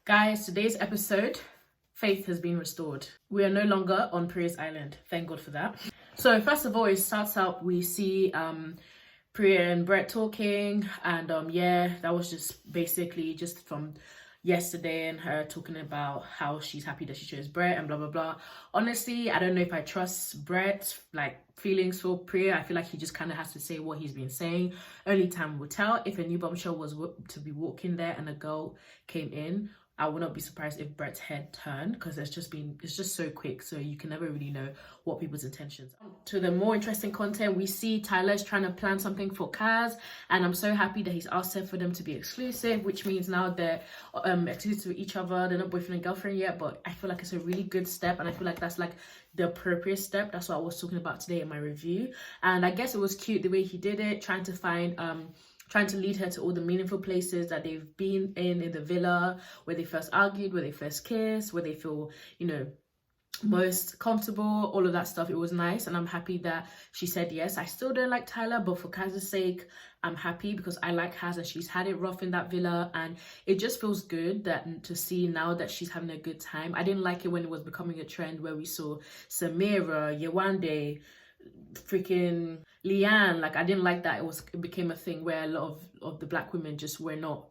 Guys, today's episode, faith has been restored. We are no longer on Priya's Island. Thank God for that. So first of all, it starts out, we see Priya and Brett talking, and that was just basically just from yesterday and her talking about how she's happy that she chose Brett and blah blah blah. Honestly, I don't know if I trust Brett, like feelings for Priya. I feel like he just kind of has to say what he's been saying. Only time will tell. If a new bombshell was to be walking there and a girl came in, I would not be surprised if Brett's head turned, because it's just so quick, so you can never really know what people's intentions are. To the more interesting content, we see Tyler's trying to plan something for Kaz, and I'm so happy that he's asked her for them to be exclusive, which means now they're exclusive to each other. They're not boyfriend and girlfriend yet, but I feel like it's a really good step, and I feel like that's like the appropriate step. That's what I was talking about today in my review, and I guess it was cute the way he did it, trying to lead her to all the meaningful places that they've been in the villa, where they first argued, where they first kissed, where they feel, most comfortable, all of that stuff. It was nice, and I'm happy that she said yes. I still don't like Tyler, but for Kaz's sake, I'm happy because I like Kaz and she's had it rough in that villa, and it just feels good to see now that she's having a good time. I didn't like it when it was becoming a trend where we saw Samira, Yewande, freaking Leanne. Like, I didn't like that it became a thing where a lot of the black women just were not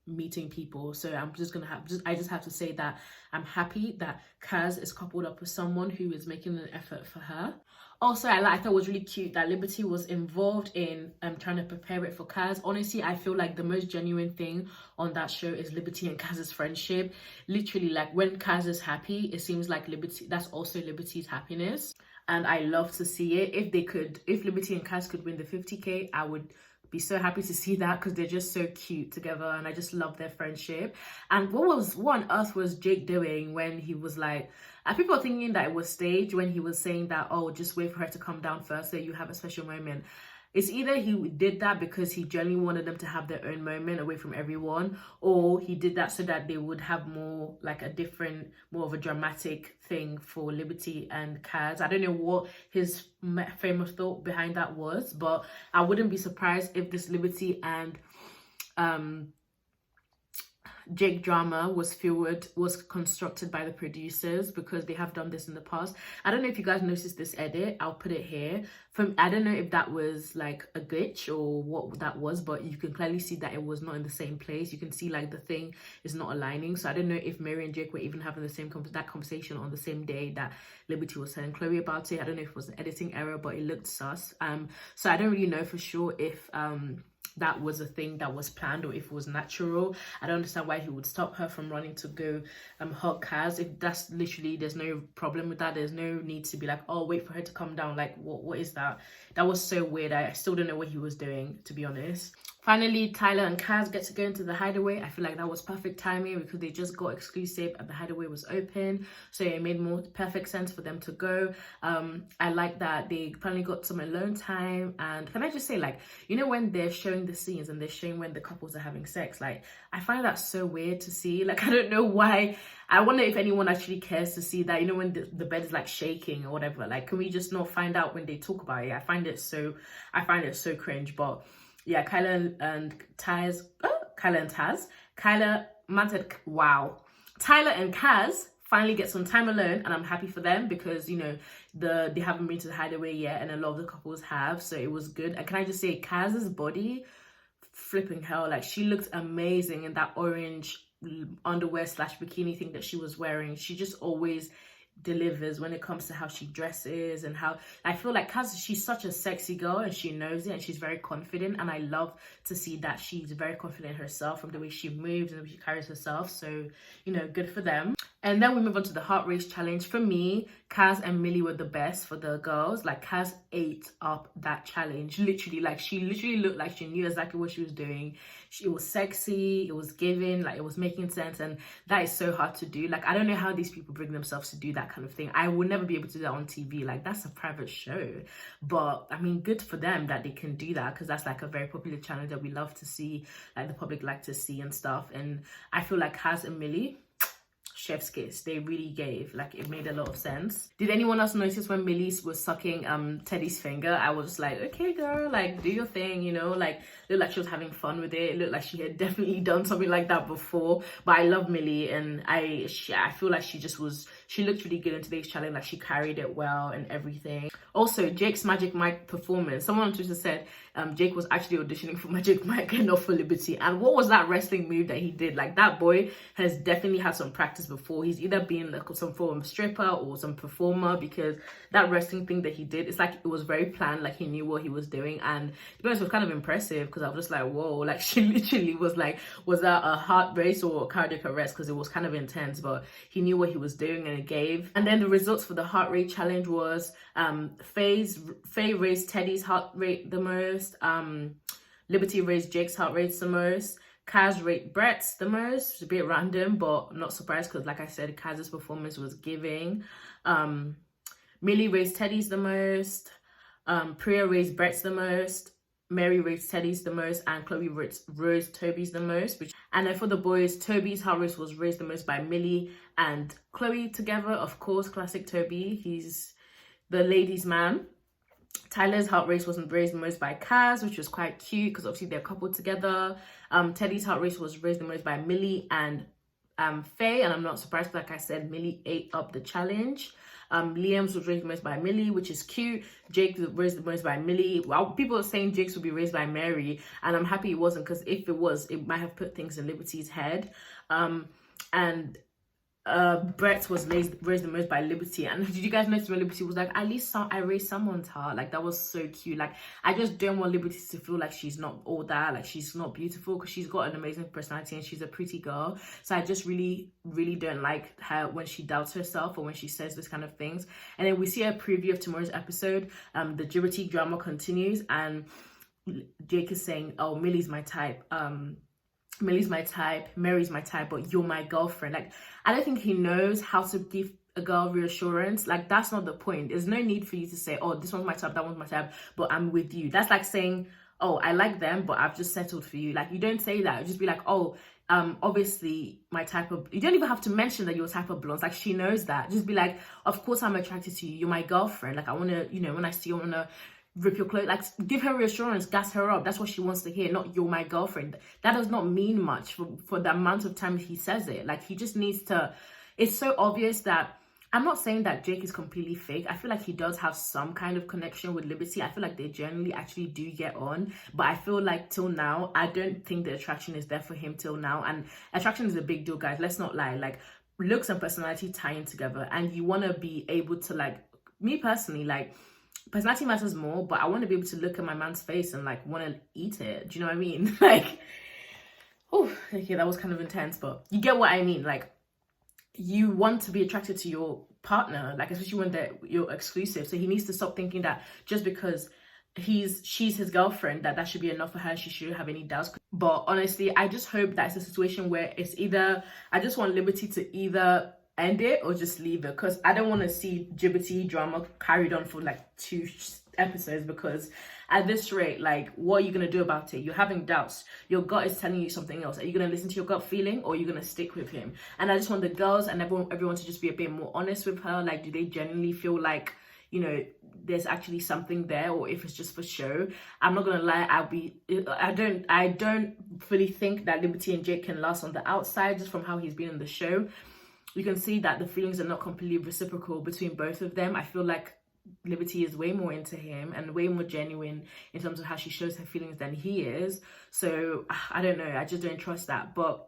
meeting people. So I'm just gonna have to say that I'm happy that Kaz is coupled up with someone who is making an effort for her. Also, I thought it was really cute that Liberty was involved in trying to prepare it for Kaz. Honestly, I feel like the most genuine thing on that show is Liberty and Kaz's friendship. Literally, like, when Kaz is happy, it seems like that's also Liberty's happiness. And I love to see it. If Liberty and Kaz could win the 50k, I would be so happy to see that, because they're just so cute together and I just love their friendship. And what on earth was Jake doing when he was like, people are thinking that it was staged when he was saying that, oh, just wait for her to come down first so you have a special moment. It's either he did that because he genuinely wanted them to have their own moment away from everyone, or he did that so that they would have more like more of a dramatic thing for Liberty and Kaz. I don't know what his frame of thought behind that was, but I wouldn't be surprised if this Liberty and Jake drama was constructed by the producers, because they have done this in the past. I don't know if you guys noticed this edit. I'll put it here. I don't know if that was like a glitch or what that was, but you can clearly see that it was not in the same place. You can see like the thing is not aligning. So I don't know if Mary and Jake were even having the same conversation on the same day that Liberty was telling Chloe about it. I don't know if it was an editing error, but it looked sus. So I don't really know for sure if that was a thing that was planned or if it was natural. I don't understand why he would stop her from running to go hug Kaz. If that's literally, there's no problem with that. There's no need to be like, oh, wait for her to come down. Like, what is that? That was so weird. I still don't know what he was doing, to be honest. Finally, Tyler and Kaz get to go into the hideaway. I feel like that was perfect timing because they just got exclusive and the hideaway was open. So it made more perfect sense for them to go. I like that they finally got some alone time. And can I just say, like, when they're showing the scenes and they're showing when the couples are having sex, like, I find that so weird to see. Like, I don't know why. I wonder if anyone actually cares to see that, when the bed is like shaking or whatever. Like, can we just not find out when they talk about it? I find it so cringe. But yeah, Kyla and Taz. Tyler and Kaz finally get some time alone, and I'm happy for them because they haven't been to the hideaway yet, and a lot of the couples have, so it was good. And can I just say, Kaz's body, flipping hell, like, she looked amazing in that orange underwear / bikini thing that she was wearing. She just always delivers when it comes to how she dresses, and how I feel like Kaz, she's such a sexy girl and she knows it, and she's very confident, and I love to see that she's very confident herself from the way she moves and the way she carries herself. So good for them. And then we move on to the heart race challenge. For me, Kaz and Millie were the best for the girls. Like, Kaz ate up that challenge. Literally, like, she literally looked like she knew exactly what she was doing. It was sexy, it was giving, like, it was making sense. And that is so hard to do. Like, I don't know how these people bring themselves to do that kind of thing. I would never be able to do that on TV. Like, that's a private show. But, I mean, good for them that they can do that, because that's, like, a very popular challenge that we love to see, like, the public like to see and stuff. And I feel like Kaz and Millie, chef's kiss. They really gave, like, it made a lot of sense. Did anyone else notice when Millie was sucking Teddy's finger? I was like, okay girl, like, do your thing, you know, like, looked like she was having fun with it. It looked like she had definitely done something like that before. But I love Millie, and I feel like she looked really good in today's challenge. Like, she carried it well and everything. Also, Jake's Magic Mike performance. Someone on Twitter said Jake was actually auditioning for Magic Mike and not for Liberty. And what was that wrestling move that he did? Like, that boy has definitely had some practice before. He's either been like some form of stripper or some performer, because that wrestling thing that he did, it's like it was very planned. Like, he knew what he was doing, and to be honest, it was kind of impressive, because I was just like, whoa, like, she literally was like, was that a heart race or a cardiac arrest? Because it was kind of intense, but he knew what he was doing and it gave. And then the results for the heart rate challenge was Faye raised Teddy's heart rate the most, Liberty raised Jake's heart rate the most, Kaz rated Brett's the most. It's a bit random, but I'm not surprised, because like I said, Kaz's performance was giving. Millie raised Teddy's the most, Priya raised Brett's the most, Mary raised Teddy's the most, and Chloe raised Toby's the most. And then for the boys, Toby's heart rate was raised the most by Millie and Chloe together. Of course, classic Toby, he's the ladies' man. Tyler's heart rate wasn't raised the most by Kaz, which was quite cute, because obviously they're coupled together. Teddy's heart rate was raised the most by Millie and Faye, and I'm not surprised, like I said, Millie ate up the challenge. Liam's was raised the most by Millie, which is cute. Jake was raised the most by Millie. Well, people are saying Jake's would be raised by Mary, and I'm happy it wasn't, because if it was, it might have put things in Liberty's head. And Brett was raised the most by Liberty. And did you guys notice when Liberty was like, at least I raised someone's heart? Like, that was so cute. Like, I just don't want Liberty to feel like she's not all that, like she's not beautiful, because she's got an amazing personality and she's a pretty girl. So I just really don't like her when she doubts herself or when she says this kind of things. And then we see a preview of tomorrow's episode. The Liberty drama continues, and Jake is saying, oh, Millie's my type, Millie's my type, Mary's my type, but you're my girlfriend. Like, I don't think he knows how to give a girl reassurance. Like, that's not the point. There's no need for you to say, oh, this one's my type, that one's my type, but I'm with you. That's like saying, oh, I like them, but I've just settled for you. Like, you don't say that. You just be like, oh, obviously my type of, you don't even have to mention that you're type of blondes. Like, she knows that. Just be like, of course I'm attracted to you. You're my girlfriend. Like, I want to, you know, when I see you, I want to rip your clothes. Like, give her reassurance, gas her up. That's what she wants to hear, not you're my girlfriend. That does not mean much for the amount of time he says it. Like, he just needs to, it's so obvious that, I'm not saying that Jake is completely fake. I feel like he does have some kind of connection with Liberty. I feel like they generally actually do get on, but I feel like till now, I don't think the attraction is there for him till now. And attraction is a big deal, guys. Let's not lie. Like, looks and personality tying together, and you want to be able to, like, me personally, like, personality matters more, but I want to be able to look at my man's face and, like, want to eat it. Do you know what I mean? Like, oh, okay, that was kind of intense, but you get what I mean. Like, you want to be attracted to your partner, like, especially when you're exclusive. So he needs to stop thinking that just because she's his girlfriend, that should be enough for her. She shouldn't have any doubts. But honestly, I just hope that it's a situation where it's either, I just want Liberty to either end it or just leave it, because I don't want to see Liberty drama carried on for like 2 episodes, because at this rate, like, what are you going to do about it? You're having doubts. Your gut is telling you something else. Are you going to listen to your gut feeling, or are you going to stick with him? And I just want the girls and everyone to just be a bit more honest with her. Like, do they genuinely feel like, you know, there's actually something there, or if it's just for show? I'm not gonna lie, I don't fully think that Liberty and Jake can last on the outside, just from how he's been in the show. You can see that the feelings are not completely reciprocal between both of them. I feel like Liberty is way more into him and way more genuine in terms of how she shows her feelings than he is. So I don't know, I just don't trust that. But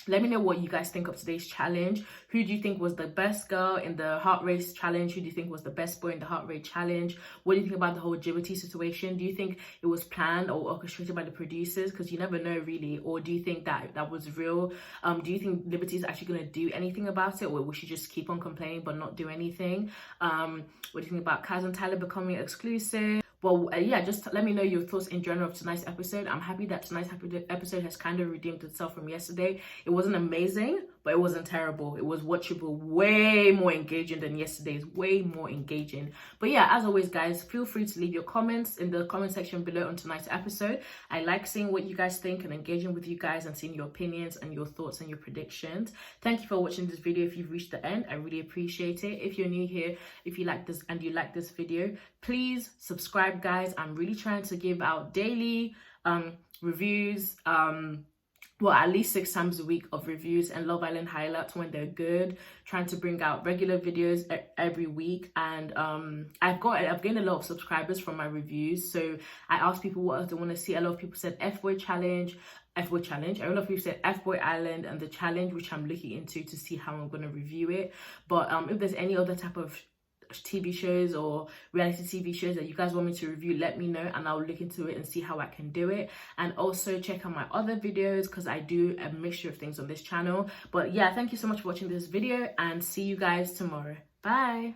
let me know what you guys think of today's challenge. Who do you think was the best girl in the heart race challenge? Who do you think was the best boy in the heart rate challenge? What do you think about the whole Liberty situation? Do you think it was planned or orchestrated by the producers? Because you never know, really. Or do you think that was real? Do you think Liberty is actually going to do anything about it, or will she just keep on complaining but not do anything? What do you think about Kaz and Tyler becoming exclusive? Well, yeah, just let me know your thoughts in general of tonight's episode. I'm happy that tonight's episode has kind of redeemed itself from yesterday. It wasn't amazing, but it wasn't terrible. It was watchable, way more engaging than yesterday's, way more engaging. But yeah, as always, guys, feel free to leave your comments in the comment section below on tonight's episode. I like seeing what you guys think and engaging with you guys and seeing your opinions and your thoughts and your predictions. Thank you for watching this video. If you've reached the end, I really appreciate it. If you're new here, if you like this and you like this video, please subscribe, guys. I'm really trying to give out daily reviews, well, at least 6 times a week of reviews and Love Island highlights when they're good. Trying to bring out regular videos every week, and I've gained a lot of subscribers from my reviews. So I asked people what else they want to see. A lot of people said F-Boy Challenge. A lot of people said F-Boy Island and the challenge, which I'm looking into to see how I'm going to review it. But if there's any other type of TV shows or reality TV shows that you guys want me to review, let me know and I'll look into it and see how I can do it. And also check out my other videos because I do a mixture of things on this channel. But yeah, thank you so much for watching this video and see you guys tomorrow. Bye.